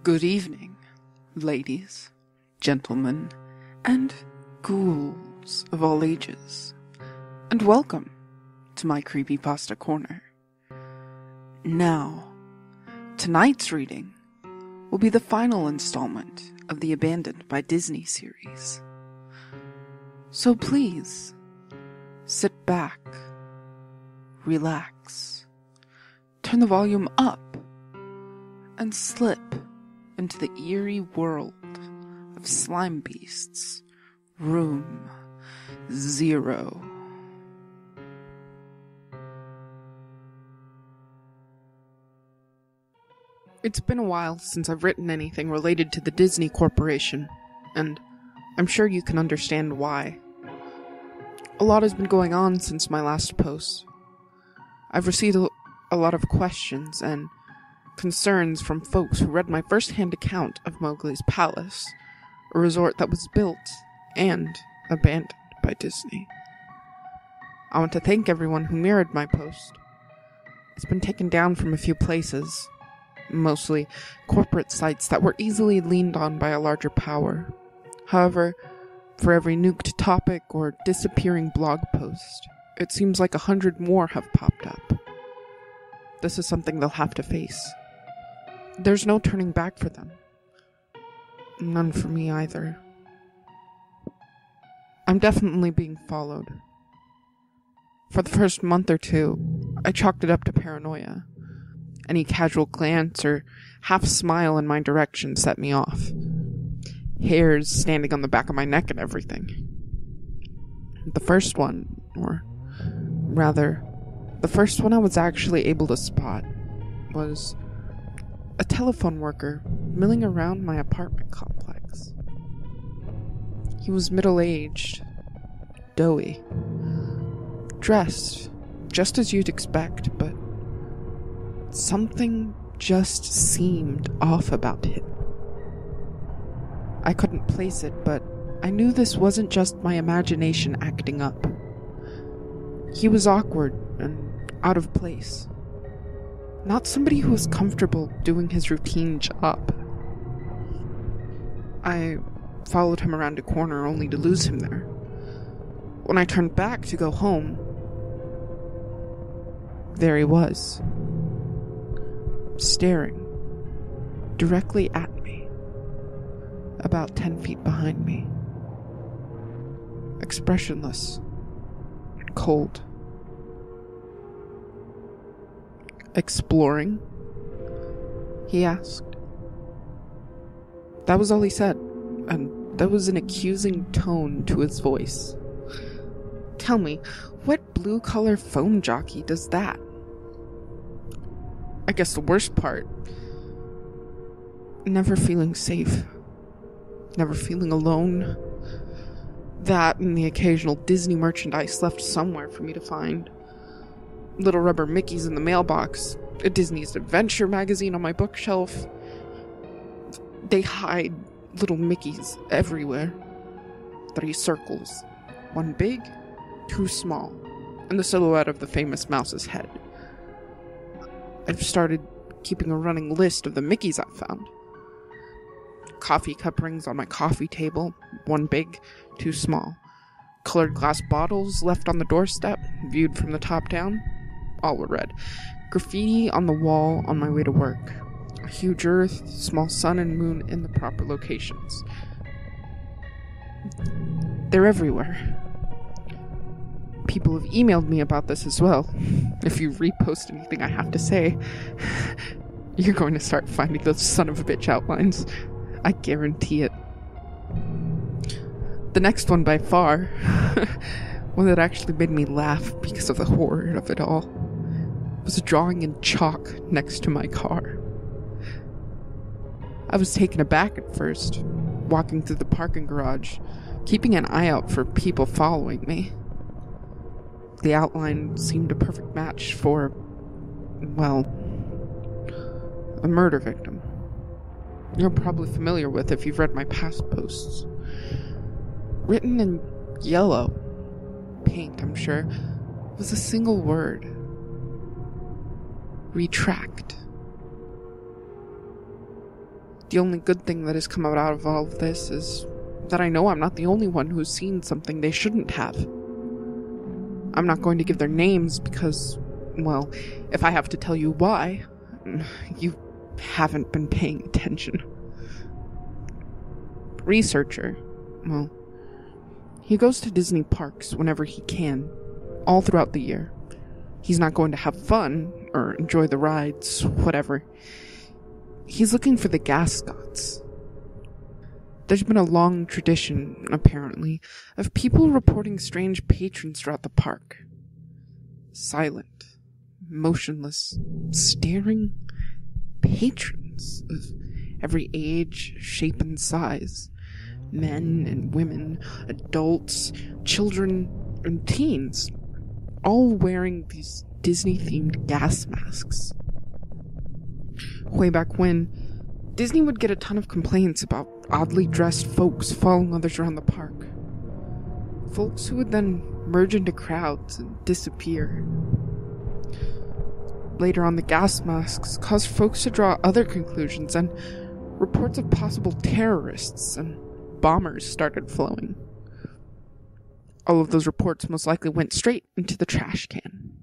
Good evening, ladies, gentlemen, and ghouls of all ages, and welcome to my creepypasta corner. Now, tonight's reading will be the final installment of the Abandoned by Disney series. So please, sit back, relax, turn the volume up, and slip into the eerie world of Slime Beasts, Room 0. It's been a while since I've written anything related to the Disney Corporation, and I'm sure you can understand why. A lot has been going on since my last post. I've received a lot of questions and concerns from folks who read my first-hand account of Mowgli's Palace, a resort that was built and abandoned by Disney. I want to thank everyone who mirrored my post. It's been taken down from a few places, mostly corporate sites that were easily leaned on by a larger power. However, for every nuked topic or disappearing blog post, it seems like 100 more have popped up. This is something they'll have to face. There's no turning back for them. None for me either. I'm definitely being followed. For the first month or two, I chalked it up to paranoia. Any casual glance or half smile in my direction set me off. Hairs standing on the back of my neck and everything. The first one I was actually able to spot was a telephone worker milling around my apartment complex. He was middle-aged, doughy, dressed just as you'd expect, but something just seemed off about him. I couldn't place it, but I knew this wasn't just my imagination acting up. He was awkward and out of place. Not somebody who was comfortable doing his routine job. I followed him around a corner only to lose him there. When I turned back to go home, there he was, staring directly at me, about 10 feet behind me. Expressionless and cold. "Exploring?" he asked. That was all he said, and there was an accusing tone to his voice. Tell me, what blue-collar phone jockey does that? I guess the worst part, never feeling safe, never feeling alone. That and the occasional Disney merchandise left somewhere for me to find. Little rubber Mickeys in the mailbox, a Disney's Adventure magazine on my bookshelf. They hide little Mickeys everywhere. 3 circles, 1 big, 2 small, and the silhouette of the famous mouse's head. I've started keeping a running list of the Mickeys I've found. Coffee cup rings on my coffee table, 1 big, 2 small. Colored glass bottles left on the doorstep, viewed from the top down. All were red. Graffiti on the wall on my way to work. A huge earth, small sun and moon in the proper locations. They're everywhere. People have emailed me about this as well. If you repost anything I have to say, you're going to start finding those son of a bitch outlines. I guarantee it. The next one by far, one that actually made me laugh because of the horror of it all, was a drawing in chalk next to my car. I was taken aback at first, walking through the parking garage, keeping an eye out for people following me. The outline seemed a perfect match for, well, a murder victim. You're probably familiar with if you've read my past posts. Written in yellow paint, I'm sure, was a single word. Retract. The only good thing that has come out of all of this is that I know I'm not the only one who's seen something they shouldn't have. I'm not going to give their names because, well, if I have to tell you why, you haven't been paying attention. Researcher, well, he goes to Disney parks whenever he can, all throughout the year. He's not going to have fun, or enjoy the rides, whatever. He's looking for the gas gods. There's been a long tradition, apparently, of people reporting strange patrons throughout the park. Silent, motionless, staring patrons of every age, shape, and size. Men and women, adults, children, and teens, all wearing these Disney-themed gas masks. Way back when, Disney would get a ton of complaints about oddly dressed folks following others around the park. Folks who would then merge into crowds and disappear. Later on, the gas masks caused folks to draw other conclusions, and reports of possible terrorists and bombers started flowing. All of those reports most likely went straight into the trash can.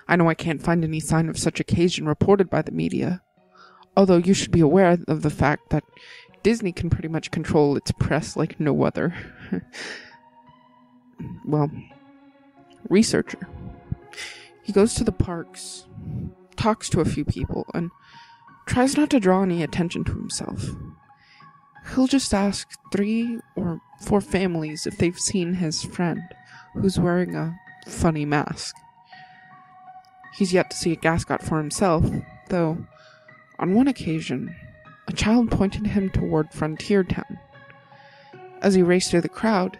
I know I can't find any sign of such occasion reported by the media, although you should be aware of the fact that Disney can pretty much control its press like no other. Well, researcher. He goes to the parks, talks to a few people, and tries not to draw any attention to himself. He'll just ask 3 or 4 families if they've seen his friend, who's wearing a funny mask. He's yet to see a gascot for himself, though on one occasion, a child pointed him toward Frontier Town. As he raced through the crowd,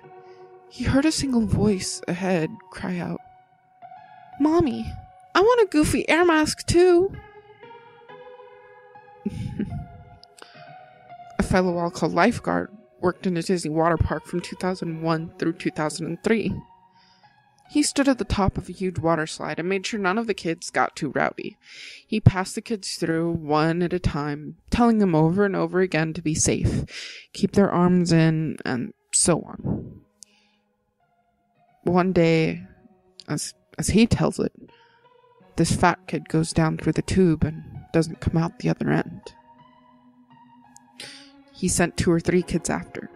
he heard a single voice ahead cry out, "Mommy, I want a goofy air mask too." A fellow I'll call lifeguard worked in a Disney water park from 2001 through 2003. He stood at the top of a huge water slide and made sure none of the kids got too rowdy. He passed the kids through one at a time, telling them over and over again to be safe, keep their arms in, and so on. One day, as he tells it, this fat kid goes down through the tube and doesn't come out the other end. He sent 2 or 3 kids after.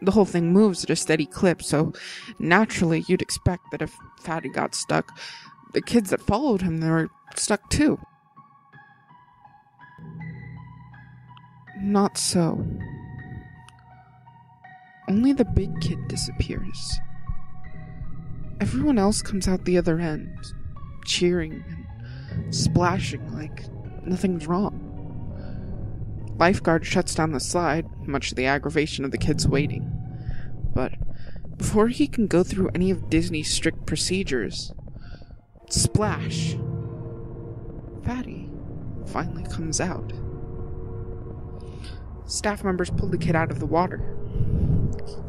The whole thing moves at a steady clip, so naturally you'd expect that if Fatty got stuck, the kids that followed him were stuck too. Not so. Only the big kid disappears. Everyone else comes out the other end, cheering and splashing like nothing's wrong. Lifeguard shuts down the slide, much to the aggravation of the kids waiting. But before he can go through any of Disney's strict procedures, splash! Fatty finally comes out. Staff members pulled the kid out of the water.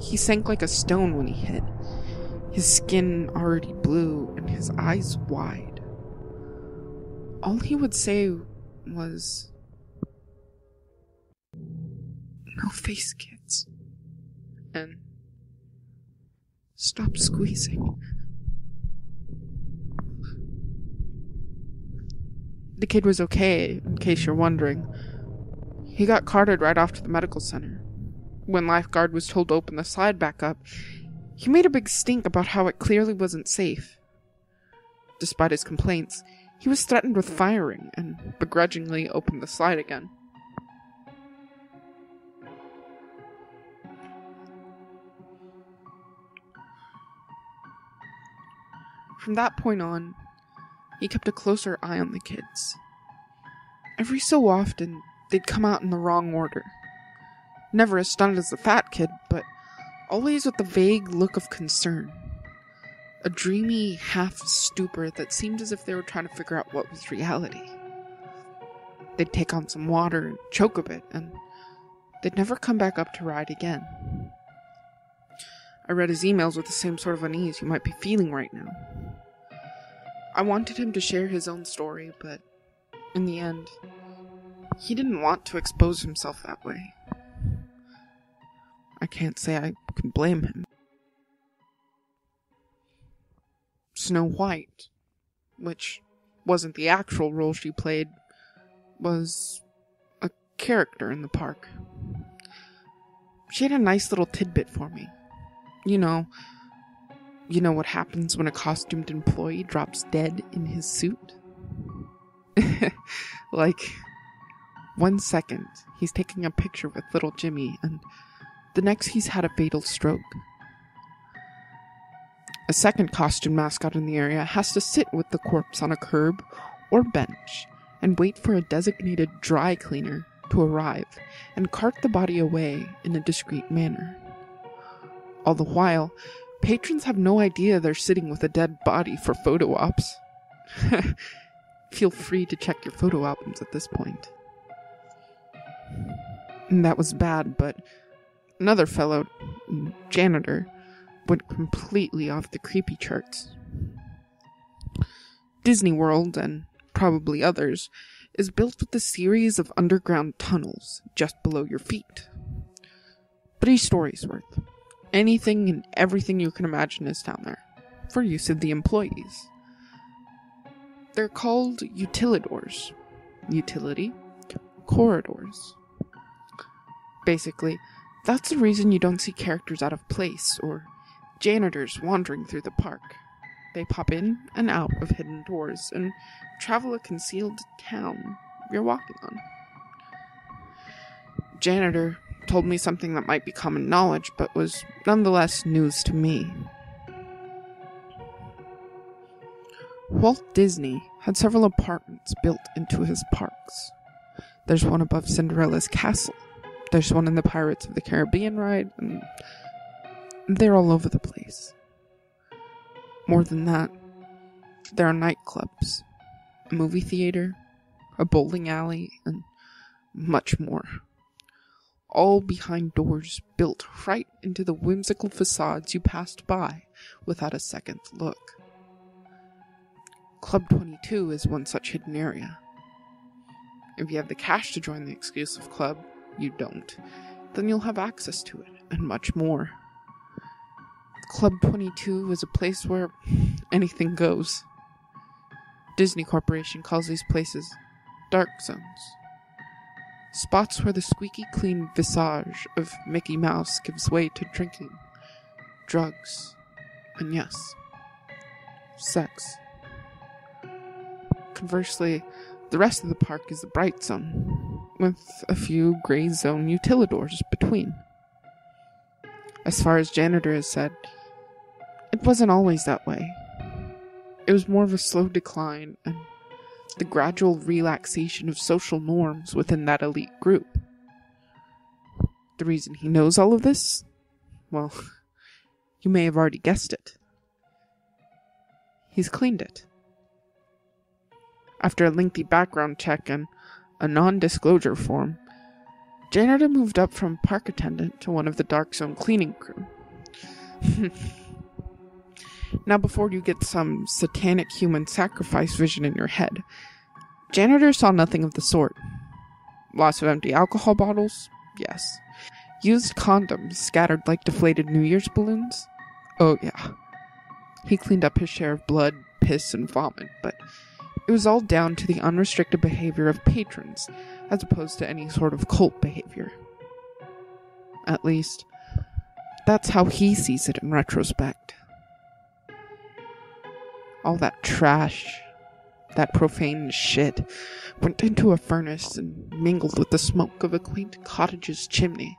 He sank like a stone when he hit, his skin already blue and his eyes wide. All he would say was, "No face, kids," and "Stop squeezing." The kid was okay, in case you're wondering. He got carted right off to the medical center. When lifeguard was told to open the slide back up, he made a big stink about how it clearly wasn't safe. Despite his complaints, he was threatened with firing and begrudgingly opened the slide again. From that point on, he kept a closer eye on the kids. Every so often, they'd come out in the wrong order. Never as stunned as the fat kid, but always with a vague look of concern. A dreamy half-stupor that seemed as if they were trying to figure out what was reality. They'd take on some water and choke a bit, and they'd never come back up to ride again. I read his emails with the same sort of unease you might be feeling right now. I wanted him to share his own story, but in the end, he didn't want to expose himself that way. I can't say I can blame him. Snow White, which wasn't the actual role she played, was a character in the park. She had a nice little tidbit for me. You know what happens when a costumed employee drops dead in his suit? Like, 1 second, he's taking a picture with little Jimmy, and the next he's had a fatal stroke. A second costume mascot in the area has to sit with the corpse on a curb or bench and wait for a designated dry cleaner to arrive and cart the body away in a discreet manner. All the while, patrons have no idea they're sitting with a dead body for photo ops. Feel free to check your photo albums at this point. And that was bad, but another fellow, janitor, went completely off the creepy charts. Disney World, and probably others, is built with a series of underground tunnels just below your feet. But each story's worth. Anything and everything you can imagine is down there, for use of the employees. They're called utilidors. Utility corridors. Basically, that's the reason you don't see characters out of place or janitors wandering through the park. They pop in and out of hidden doors and travel a concealed town you're walking on. Janitor told me something that might be common knowledge, but was nonetheless news to me. Walt Disney had several apartments built into his parks. There's one above Cinderella's castle. There's one in the Pirates of the Caribbean ride, and they're all over the place. More than that, there are nightclubs, a movie theater, a bowling alley, and much more. All behind doors built right into the whimsical facades you passed by without a second look. Club 22 is one such hidden area. If you have the cash to join the exclusive club, you don't, then you'll have access to it, and much more. Club 22 is a place where anything goes. Disney Corporation calls these places dark zones. Spots where the squeaky clean visage of Mickey Mouse gives way to drinking, drugs, and yes, sex. Conversely, the rest of the park is the bright zone, with a few gray zone utilidors between. As far as janitor has said, it wasn't always that way. It was more of a slow decline and the gradual relaxation of social norms within that elite group. The reason he knows all of this? Well, you may have already guessed it. He's cleaned it. After a lengthy background check and a non-disclosure form, janitor moved up from park attendant to one of the dark zone cleaning crew. Now, before you get some satanic human sacrifice vision in your head, janitor saw nothing of the sort. Lots of empty alcohol bottles? Yes. Used condoms scattered like deflated New Year's balloons? Oh yeah. He cleaned up his share of blood, piss, and vomit, but it was all down to the unrestricted behavior of patrons, as opposed to any sort of cult behavior. At least, that's how he sees it in retrospect. All that trash, that profane shit, went into a furnace and mingled with the smoke of a quaint cottage's chimney.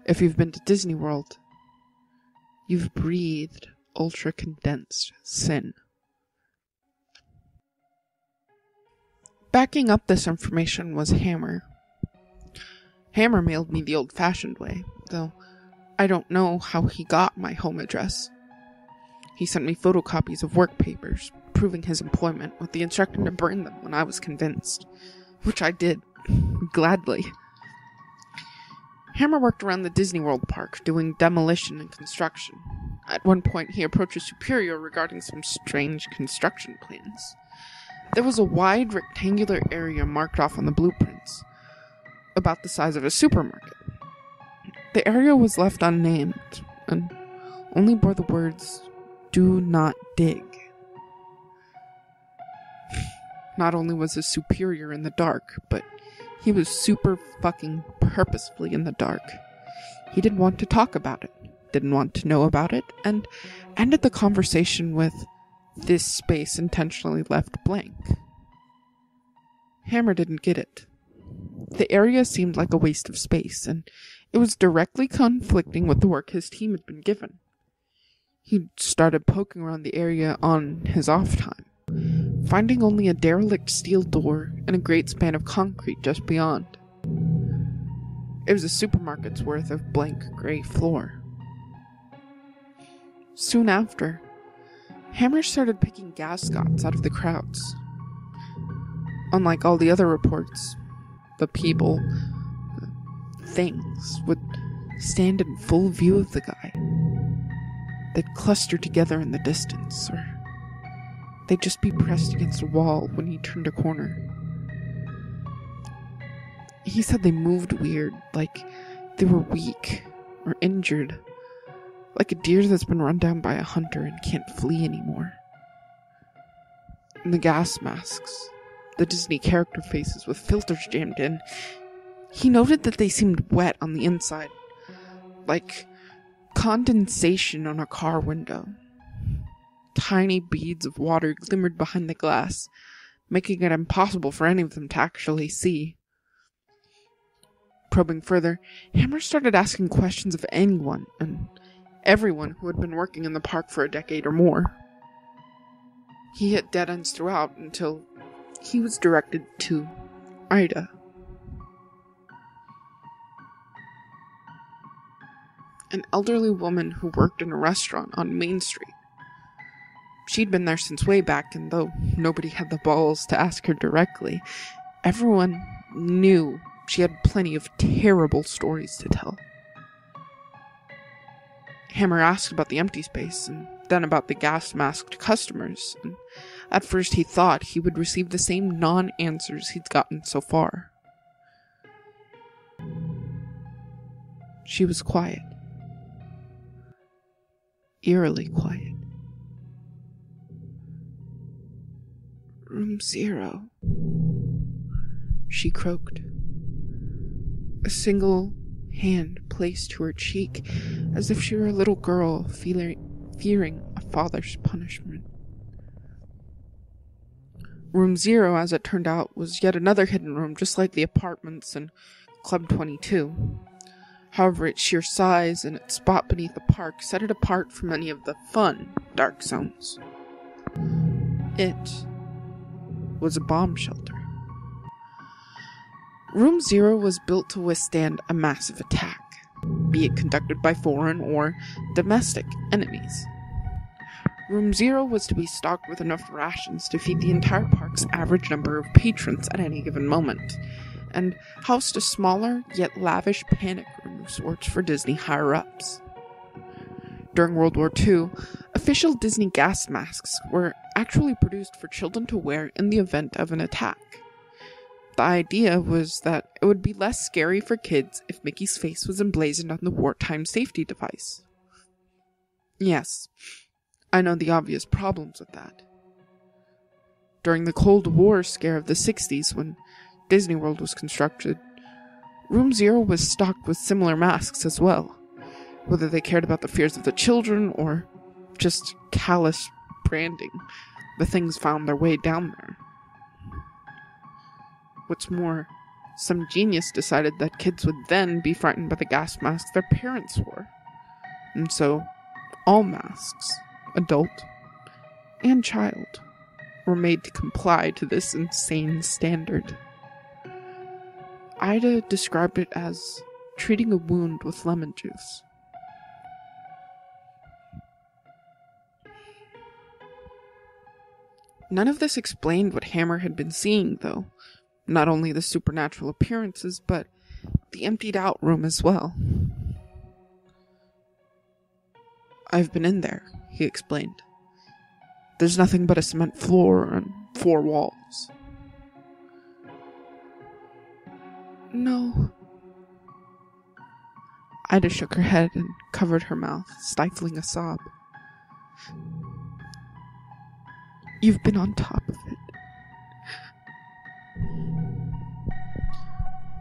If you've been to Disney World, you've breathed ultra-condensed sin. Backing up this information was Hammer. Hammer mailed me the old-fashioned way, though I don't know how he got my home address. He sent me photocopies of work papers, proving his employment, with the instruction to burn them when I was convinced, which I did, gladly. Hammer worked around the Disney World park, doing demolition and construction. At one point, he approached his superior regarding some strange construction plans. There was a wide rectangular area marked off on the blueprints, about the size of a supermarket. The area was left unnamed, and only bore the words, "Do not dig." Not only was his superior in the dark, but he was super fucking purposefully in the dark. He didn't want to talk about it, didn't want to know about it, and ended the conversation with, "This space intentionally left blank." Hammer didn't get it. The area seemed like a waste of space, and it was directly conflicting with the work his team had been given. He started poking around the area on his off time, finding only a derelict steel door and a great span of concrete just beyond. It was a supermarket's worth of blank gray floor. Soon after, Hammer started picking gascots out of the crowds. Unlike all the other reports, the people, the things, would stand in full view of the guy. They'd cluster together in the distance, or they'd just be pressed against a wall when he turned a corner. He said they moved weird, like they were weak or injured, like a deer that's been run down by a hunter and can't flee anymore. And the gas masks, the Disney character faces with filters jammed in, he noted that they seemed wet on the inside, like condensation on a car window. Tiny beads of water glimmered behind the glass, making it impossible for any of them to actually see. Probing further, Hammer started asking questions of anyone and everyone who had been working in the park for a decade or more. He hit dead ends throughout until he was directed to Ida. An elderly woman who worked in a restaurant on Main Street. She'd been there since way back, and though nobody had the balls to ask her directly, everyone knew she had plenty of terrible stories to tell. Hammer asked about the empty space, and then about the gas-masked customers, and at first he thought he would receive the same non-answers he'd gotten so far. She was quiet. Eerily quiet. "Room 0, she croaked. A single hand placed to her cheek, as if she were a little girl fearing a father's punishment. Room 0, as it turned out, was yet another hidden room, just like the apartments in Club 22. However, its sheer size and its spot beneath the park set it apart from any of the fun dark zones. It was a bomb shelter. Room 0 was built to withstand a massive attack, be it conducted by foreign or domestic enemies. Room 0 was to be stocked with enough rations to feed the entire park's average number of patrons at any given moment, and housed a smaller yet lavish panic room of sorts for Disney higher-ups. During World War II, official Disney gas masks were actually produced for children to wear in the event of an attack. The idea was that it would be less scary for kids if Mickey's face was emblazoned on the wartime safety device. Yes, I know the obvious problems with that. During the Cold War scare of the 60s, when Disney World was constructed, Room 0 was stocked with similar masks as well, whether they cared about the fears of the children or just callous branding. The things found their way down there. What's more, some genius decided that kids would then be frightened by the gas masks their parents wore. And so, all masks, adult and child, were made to comply to this insane standard. Ida described it as treating a wound with lemon juice. None of this explained what Hammer had been seeing, though. Not only the supernatural appearances, but the emptied-out room as well. "I've been in there," he explained. "There's nothing but a cement floor and 4 walls. "No." Ida shook her head and covered her mouth, stifling a sob. You've been on top of it.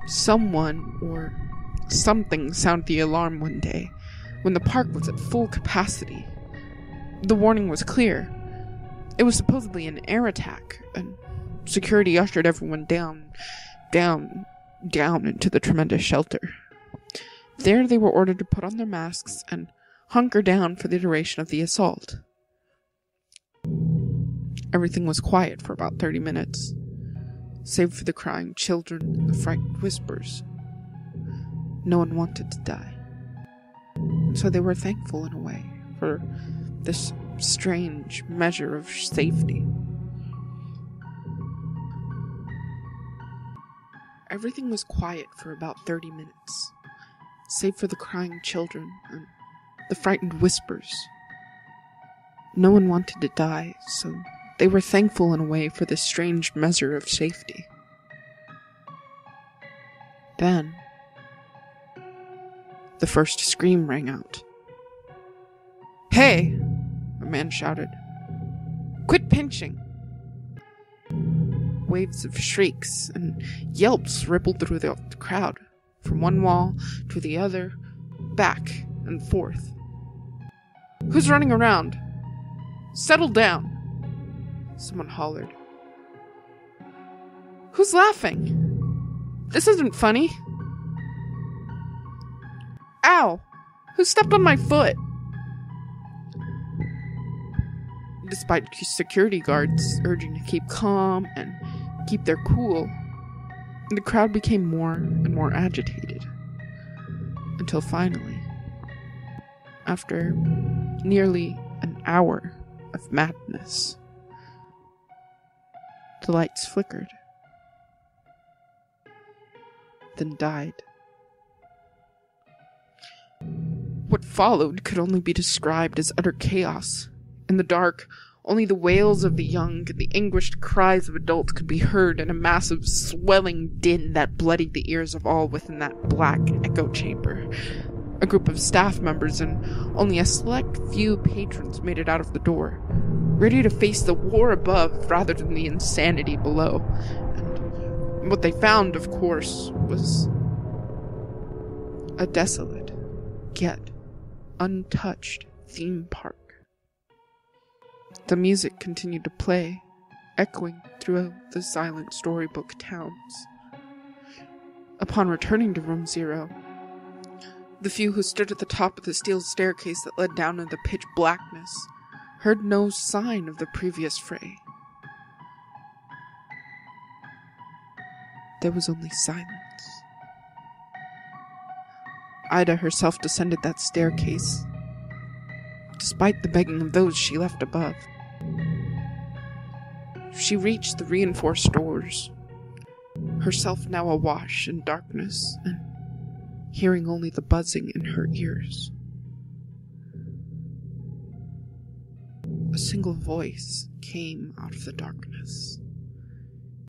Someone or something sounded the alarm one day when the park was at full capacity. The warning was clear. It was supposedly an air attack, and security ushered everyone down into the tremendous shelter. There they were ordered to put on their masks and hunker down for the duration of the assault. Everything was quiet for about 30 minutes, save for the crying children and the frightened whispers. No one wanted to die. And so they were thankful in a way for this strange measure of safety. Everything was quiet for about 30 minutes, save for the crying children and the frightened whispers. No one wanted to die, so they were thankful in a way for this strange measure of safety. Then, the first scream rang out. "Hey!" a man shouted. "Quit pinching!" Waves of shrieks and yelps rippled through the crowd, from one wall to the other, back and forth. "Who's running around? Settle down!" someone hollered. "Who's laughing? This isn't funny." "Ow! Who stepped on my foot?" Despite security guards urging to keep calm and keep their cool, the crowd became more and more agitated. Until finally, after nearly an hour of madness, the lights flickered, then died. What followed could only be described as utter chaos. In the dark, only the wails of the young and the anguished cries of adults could be heard in a massive, swelling din that bloodied the ears of all within that black echo chamber. A group of staff members and only a select few patrons made it out of the door, ready to face the war above rather than the insanity below. And what they found, of course, was a desolate, yet untouched theme park. The music continued to play, echoing throughout the silent storybook towns. Upon returning to Room 0, the few who stood at the top of the steel staircase that led down into pitch blackness heard no sign of the previous fray. There was only silence. Ida herself descended that staircase, despite the begging of those she left above. She reached the reinforced doors, herself now awash in darkness and hearing only the buzzing in her ears. A single voice came out of the darkness.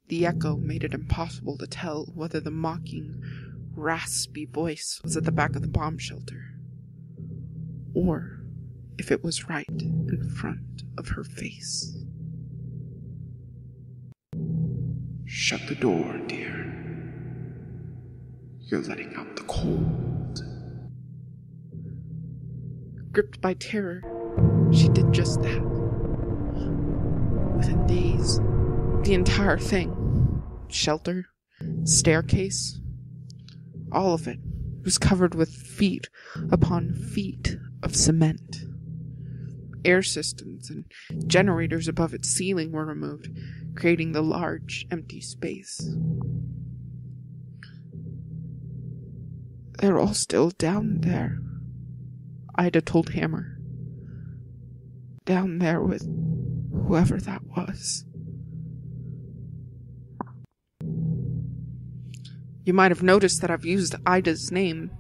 The echo made it impossible to tell whether the mocking, raspy voice was at the back of the bomb shelter, or if it was right in front of her face. "Shut the door, dear. You're letting out the cold." Gripped by terror, she did just that. Within days, the entire thing, shelter, staircase, all of it was covered with feet upon feet of cement. Air systems and generators above its ceiling were removed, creating the large, empty space. "They're all still down there," Ida told Hammer. "Down there with whoever that was." You might have noticed that I've used Ida's name.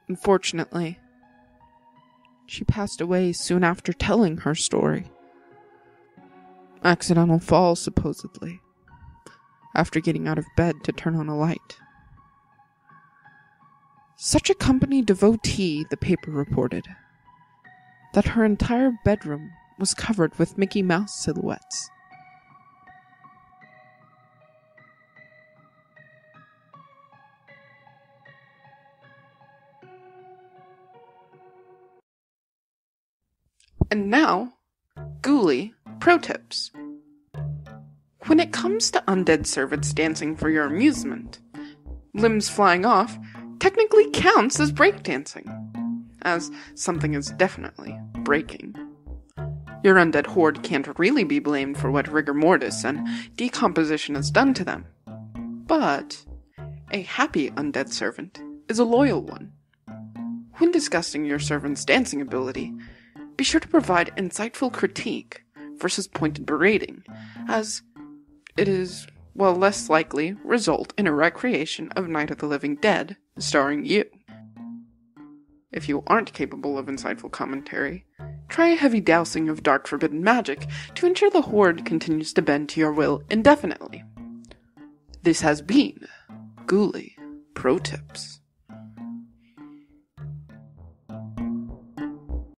Unfortunately, she passed away soon after telling her story. Accidental fall, supposedly, after getting out of bed to turn on a light. Such a company devotee, the paper reported, that her entire bedroom was covered with Mickey Mouse silhouettes. And now, ghouly pro tips. When it comes to undead servants dancing for your amusement, limbs flying off technically counts as breakdancing, as something is definitely breaking. Your undead horde can't really be blamed for what rigor mortis and decomposition has done to them. But a happy undead servant is a loyal one. When discussing your servant's dancing ability, be sure to provide insightful critique versus pointed berating, as it is, well, less likely result in a recreation of Night of the Living Dead starring you. If you aren't capable of insightful commentary, try a heavy dousing of dark forbidden magic to ensure the horde continues to bend to your will indefinitely. This has been Ghouly Pro Tips.